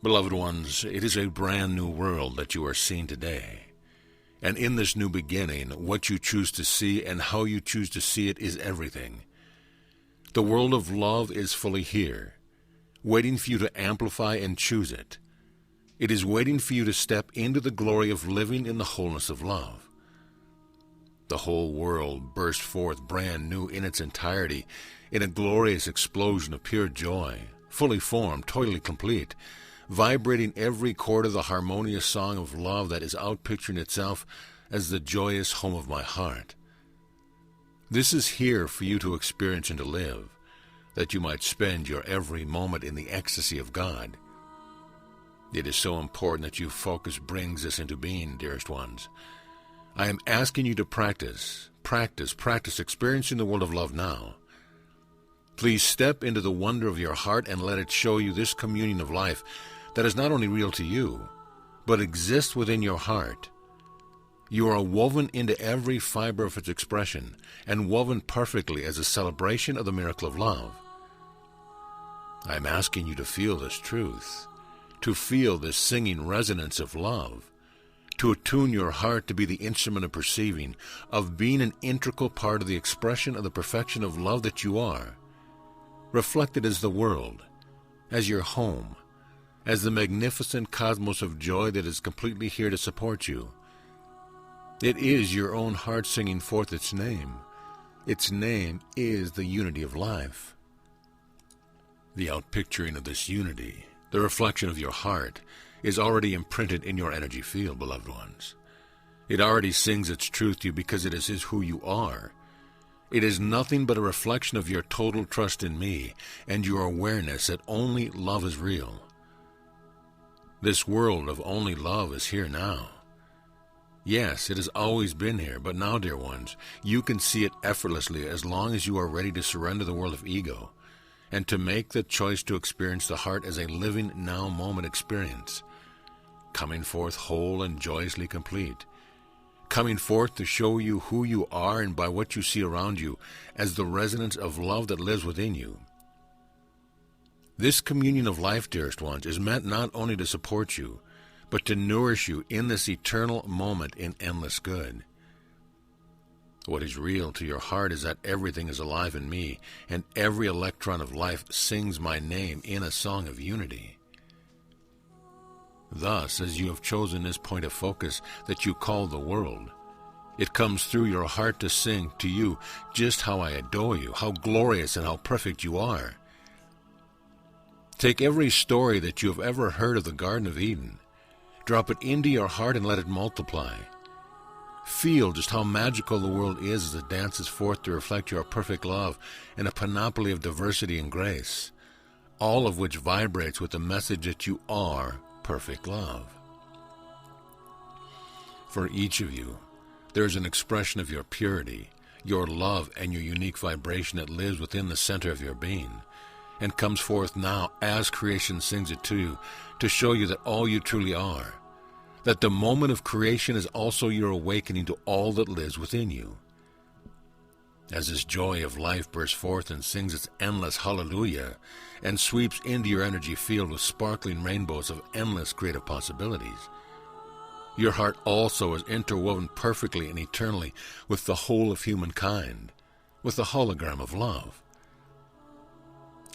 Beloved ones, it is a brand new world that you are seeing today. And in this new beginning, what you choose to see and how you choose to see it is everything. The world of love is fully here, waiting for you to amplify and choose it. It is waiting for you to step into the glory of living in the wholeness of love. The whole world burst forth brand new in its entirety, in a glorious explosion of pure joy, fully formed, totally complete, vibrating every chord of the harmonious song of love that is outpicturing itself as the joyous home of my heart. This is here for you to experience and to live, that you might spend your every moment in the ecstasy of God. It is so important that you focus brings this into being, dearest ones. I am asking you to practice experiencing the world of love now. Please step into the wonder of your heart and let it show you this communion of life that is not only real to you, but exists within your heart. You are woven into every fiber of its expression and woven perfectly as a celebration of the miracle of love. I am asking you to feel this truth, to feel this singing resonance of love, to attune your heart to be the instrument of perceiving, of being an integral part of the expression of the perfection of love that you are, reflected as the world, as your home, as the magnificent cosmos of joy that is completely here to support you. It is your own heart singing forth its name. Its name is the unity of life. The outpicturing of this unity, the reflection of your heart, is already imprinted in your energy field, beloved ones. It already sings its truth to you because it is who you are. It is nothing but a reflection of your total trust in me and your awareness that only love is real. This world of only love is here now. Yes, it has always been here, but now, dear ones, you can see it effortlessly as long as you are ready to surrender the world of ego and to make the choice to experience the heart as a living now moment experience, coming forth whole and joyously complete, coming forth to show you who you are and by what you see around you as the resonance of love that lives within you. This communion of life, dearest ones, is meant not only to support you, but to nourish you in this eternal moment in endless good. What is real to your heart is that everything is alive in me, and every electron of life sings my name in a song of unity. Thus, as you have chosen this point of focus that you call the world, it comes through your heart to sing to you just how I adore you, how glorious and how perfect you are. Take every story that you have ever heard of the Garden of Eden, drop it into your heart and let it multiply. Feel just how magical the world is as it dances forth to reflect your perfect love in a panoply of diversity and grace, all of which vibrates with the message that you are perfect love. For each of you, there is an expression of your purity, your love, and your unique vibration that lives within the center of your being, and comes forth now as creation sings it to you, to show you that all you truly are, that the moment of creation is also your awakening to all that lives within you. As this joy of life bursts forth and sings its endless hallelujah and sweeps into your energy field with sparkling rainbows of endless creative possibilities, your heart also is interwoven perfectly and eternally with the whole of humankind, with the hologram of love.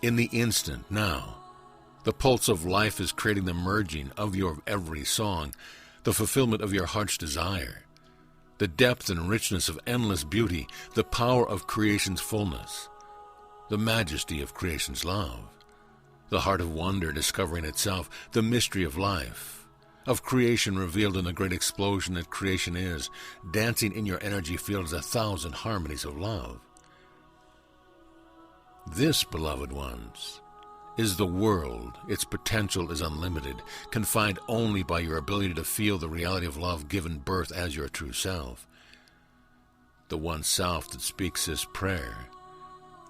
In the instant, now, the pulse of life is creating the merging of your every song, the fulfillment of your heart's desire, the depth and richness of endless beauty, the power of creation's fullness, the majesty of creation's love, the heart of wonder discovering itself, the mystery of life, of creation revealed in the great explosion that creation is, dancing in your energy field as 1,000 harmonies of love. This, beloved ones, is the world. Its potential is unlimited, confined only by your ability to feel the reality of love given birth as your true self. The one self that speaks this prayer,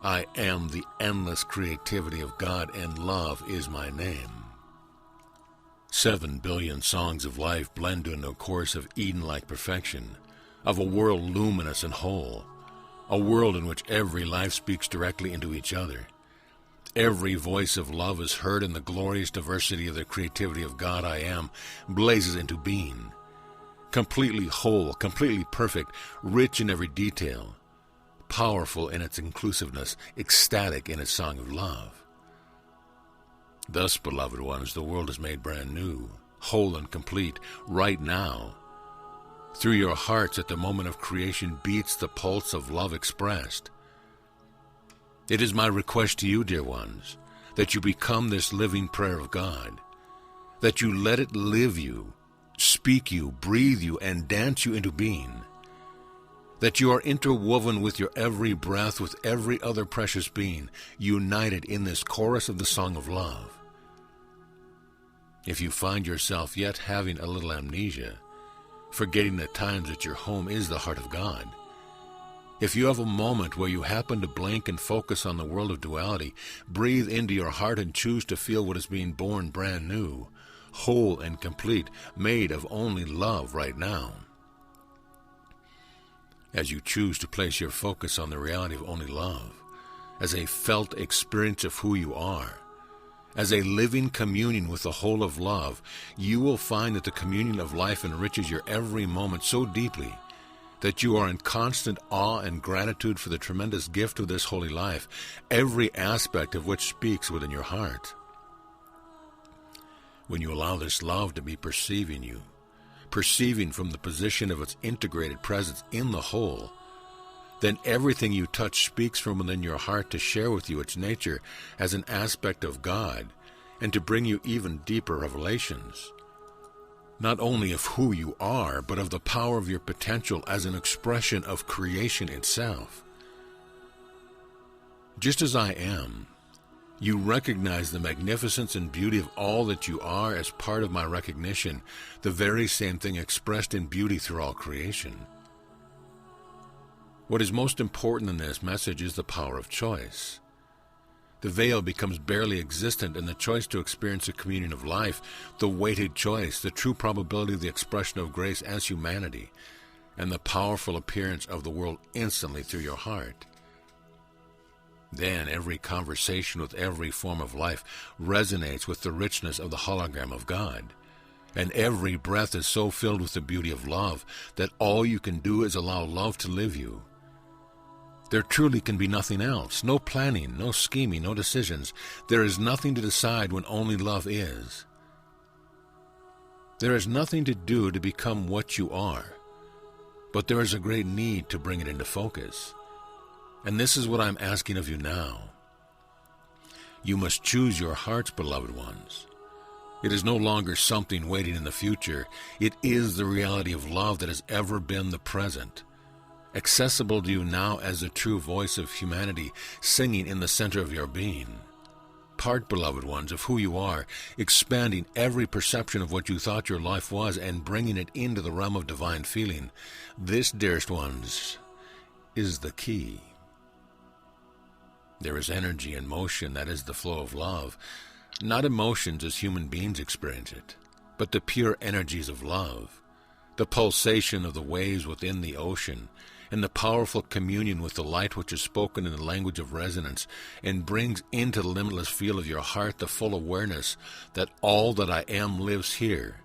I am the endless creativity of God and love is my name. 7 billion songs of life blend into a chorus of Eden-like perfection, of a world luminous and whole, a world in which every life speaks directly into each other. Every voice of love is heard, and the glorious diversity of the creativity of God I Am blazes into being. Completely whole, completely perfect, rich in every detail, powerful in its inclusiveness, ecstatic in its song of love. Thus, beloved ones, the world is made brand new, whole and complete, right now. Through your hearts at the moment of creation beats the pulse of love expressed. It is my request to you, dear ones, that you become this living prayer of God, that you let it live you, speak you, breathe you, and dance you into being, that you are interwoven with your every breath, with every other precious being, united in this chorus of the song of love. If you find yourself yet having a little amnesia, forgetting at times that your home is the heart of God, if you have a moment where you happen to blink and focus on the world of duality, breathe into your heart and choose to feel what is being born brand new, whole and complete, made of only love right now. As you choose to place your focus on the reality of only love, as a felt experience of who you are, as a living communion with the whole of love, you will find that the communion of life enriches your every moment so deeply that you are in constant awe and gratitude for the tremendous gift of this holy life, every aspect of which speaks within your heart. When you allow this love to be perceiving you, perceiving from the position of its integrated presence in the whole, then everything you touch speaks from within your heart to share with you its nature as an aspect of God and to bring you even deeper revelations, not only of who you are, but of the power of your potential as an expression of creation itself. Just as I am, you recognize the magnificence and beauty of all that you are as part of my recognition, the very same thing expressed in beauty through all creation. What is most important in this message is the power of choice. The veil becomes barely existent in the choice to experience a communion of life, the weighted choice, the true probability of the expression of grace as humanity, and the powerful appearance of the world instantly through your heart. Then every conversation with every form of life resonates with the richness of the hologram of God, and every breath is so filled with the beauty of love that all you can do is allow love to live you. There truly can be nothing else, no planning, no scheming, no decisions. There is nothing to decide when only love is. There is nothing to do to become what you are, but there is a great need to bring it into focus. And this is what I'm asking of you now. You must choose your hearts, beloved ones. It is no longer something waiting in the future. It is the reality of love that has ever been the present, accessible to you now as the true voice of humanity singing in the center of your being. Part, beloved ones, of who you are, expanding every perception of what you thought your life was and bringing it into the realm of divine feeling. This, dearest ones, is the key. There is energy and motion, that is the flow of love, not emotions as human beings experience it, but the pure energies of love, the pulsation of the waves within the ocean, and the powerful communion with the light which is spoken in the language of resonance and brings into the limitless field of your heart the full awareness that all that I am lives here,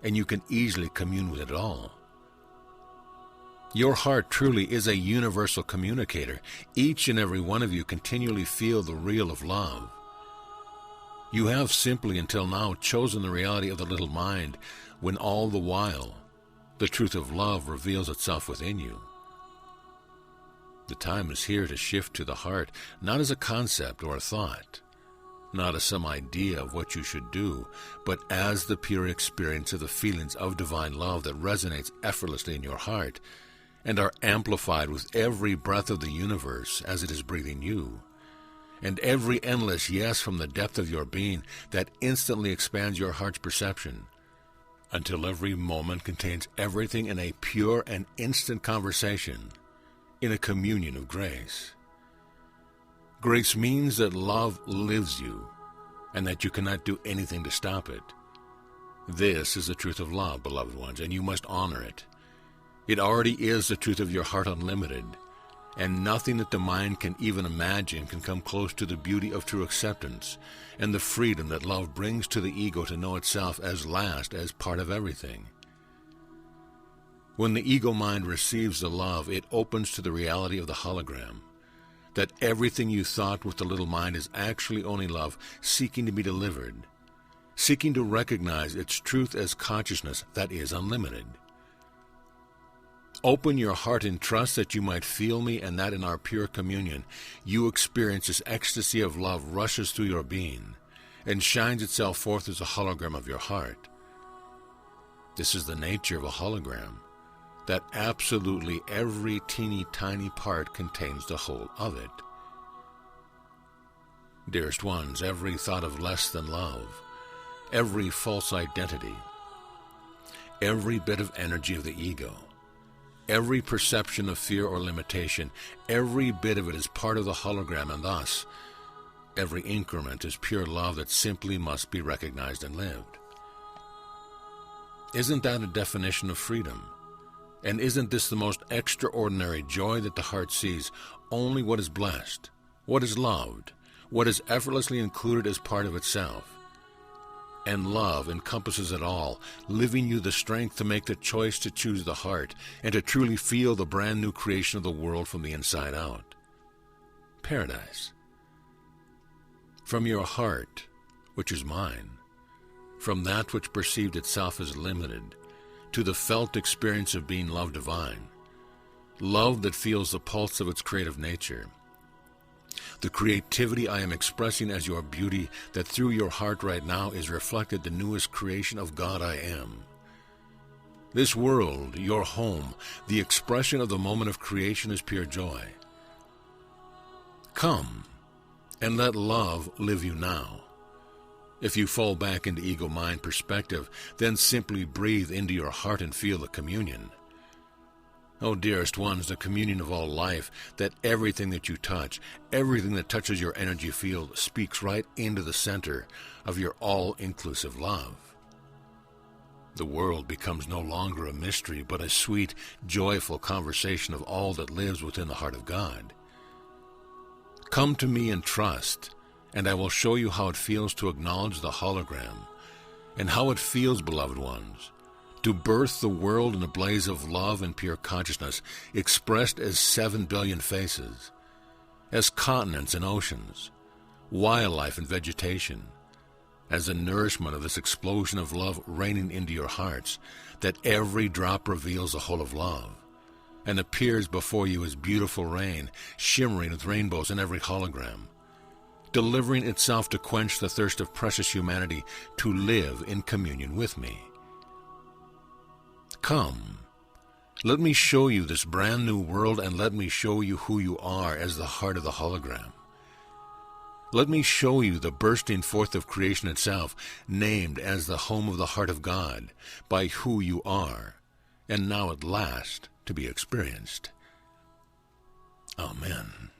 and you can easily commune with it all. Your heart truly is a universal communicator. Each and every one of you continually feel the real of love. You have simply until now chosen the reality of the little mind, when all the while the truth of love reveals itself within you. The time is here to shift to the heart, not as a concept or a thought, not as some idea of what you should do, but as the pure experience of the feelings of divine love that resonates effortlessly in your heart and are amplified with every breath of the universe as it is breathing you, and every endless yes from the depth of your being that instantly expands your heart's perception, until every moment contains everything in a pure and instant conversation, in a communion of grace. Grace means that love lives you, and that you cannot do anything to stop it. This is the truth of love, beloved ones, and you must honor it. It already is the truth of your heart unlimited, and nothing that the mind can even imagine can come close to the beauty of true acceptance and the freedom that love brings to the ego to know itself as last, as part of everything. When the ego mind receives the love, it opens to the reality of the hologram, that everything you thought with the little mind is actually only love seeking to be delivered, seeking to recognize its truth as consciousness that is unlimited. Open your heart in trust that you might feel me, and that in our pure communion you experience this ecstasy of love rushes through your being and shines itself forth as a hologram of your heart. This is the nature of a hologram, that absolutely every teeny tiny part contains the whole of it. Dearest ones, every thought of less than love, every false identity, every bit of energy of the ego, every perception of fear or limitation, every bit of it is part of the hologram, and thus every increment is pure love that simply must be recognized and lived. Isn't that a definition of freedom? And isn't this the most extraordinary joy that the heart sees only what is blessed, what is loved, what is effortlessly included as part of itself? And love encompasses it all, giving you the strength to make the choice to choose the heart and to truly feel the brand new creation of the world from the inside out. Paradise. From your heart, which is mine, from that which perceived itself as limited, to the felt experience of being love divine, love that feels the pulse of its creative nature, the creativity I am expressing as your beauty, that through your heart right now is reflected the newest creation of God I am. This world, your home, the expression of the moment of creation is pure joy. Come and let love live you now. If you fall back into ego-mind perspective, then simply breathe into your heart and feel the communion. Oh, dearest ones, the communion of all life, that everything that you touch, everything that touches your energy field speaks right into the center of your all-inclusive love. The world becomes no longer a mystery, but a sweet, joyful conversation of all that lives within the heart of God. Come to me and trust, and I will show you how it feels to acknowledge the hologram, and how it feels, beloved ones, to birth the world in a blaze of love and pure consciousness, expressed as 7 billion faces, as continents and oceans, wildlife and vegetation, as the nourishment of this explosion of love raining into your hearts, that every drop reveals the whole of love, and appears before you as beautiful rain, shimmering with rainbows in every hologram, delivering itself to quench the thirst of precious humanity to live in communion with me. Come, let me show you this brand new world, and let me show you who you are as the heart of the hologram. Let me show you the bursting forth of creation itself, named as the home of the heart of God, by who you are, and now at last to be experienced. Amen.